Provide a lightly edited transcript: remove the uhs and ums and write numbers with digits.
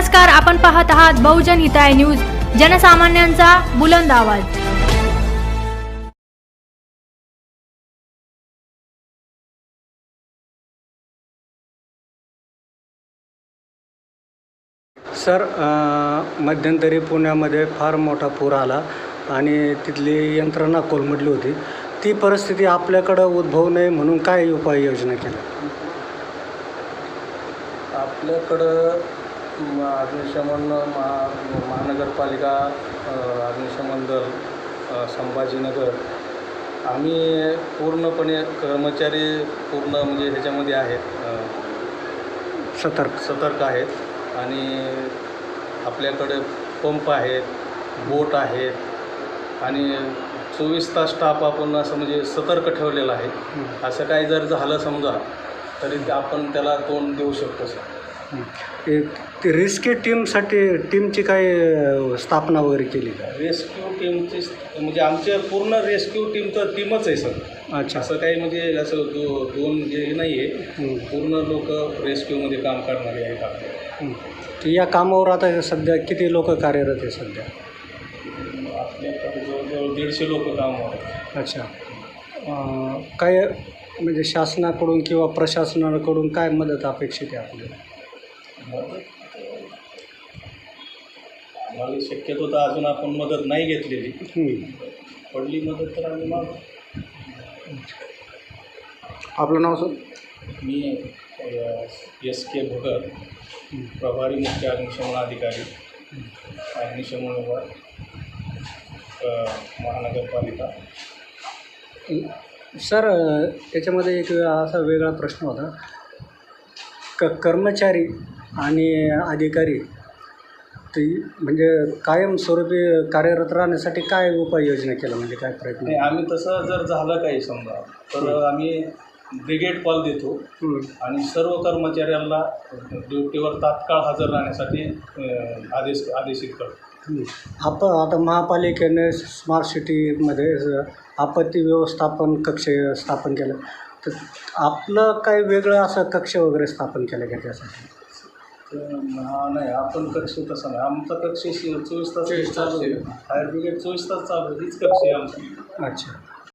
नमस्कार, आपण पाहत आहात बहुजन हिताय न्यूज, जनसामान्यांचा बुलंद आवाज। सर, मध्यंतरी पुण्यामध्ये फार मोठा पूर आला आणि तिथली यंत्रणा कोलमडली होती। ती परिस्थिती आपल्याकडं उद्भवू नये म्हणून काय उपाययोजना केल्या? आपल्याकडं अग्निशमन महानगरपालिका, अग्निशमन दल, संभाजीनगर, आम्ही पूर्णपणे कर्मचारी पूर्ण म्हणजे ह्याच्यामध्ये आहेत, सतर्क आहेत। आणि आपल्याकडे पंप आहेत, बोट आहेत आणि 24 तास स्टाफ आपण असं म्हणजे सतर्क ठेवलेला आहे। असं काही जर झालं समजा तरी आपण त्याला तोंड देऊ शकतो सर। ते रेस्क्यू टीमची काय स्थापना वगैरे केली का? रेस्क्यू टीमची म्हणजे आमच्या पूर्ण रेस्क्यू टीमच आहे सर। अच्छा, असं काही म्हणजे असं दोन जे नाही आहे, पूर्ण लोक रेस्क्यूमध्ये काम करणारे आहेत आपले। या कामावर आता सध्या किती लोक कार्यरत आहे सध्या? आपल्याकडे जवळजवळ 150 लोक कामावर आहेत। अच्छा, काय म्हणजे शासनाकडून किंवा प्रशासनाकडून काय मदत अपेक्षित आहे आपल्याला? आम्हाला शक्यतो तर अजून आपण मदत नाही घेतलेली, पडली मदत तर आम्ही मागू। आपलं नाव सर? मी SK भगत, प्रभारी मुख्य अग्निशमन अधिकारी, अग्निशमन विभाग, महानगरपालिका। सर, याच्यामध्ये एक असा वेगळा प्रश्न होता, कर्मचारी आणि अधिकारी ते म्हणजे कायमस्वरूपी कार्यरत राहण्यासाठी काय उपाययोजना केला, म्हणजे काय प्रयत्न? नाही, आम्ही तसं जर झालं काही समजा तर आम्ही ब्रिगेड कॉल देतो आणि सर्व कर्मचाऱ्यांना ड्युटीवर तात्काळ हजर राहण्यासाठी आदेशित करतो। आपण आता महापालिकेने स्मार्ट सिटीमध्ये आपत्ती व्यवस्थापन कक्ष स्थापन केलं, तर आपलं काही वेगळं असं कक्ष वगैरे स्थापन केलं का त्यासाठी? नाही, आपण कक्ष तसं नाही, आमचा कक्ष 24 तास चालू आहे। फायर ब्रिगेड 24 तास चालू आहे, हीच कक्ष आहे आमची। अच्छा,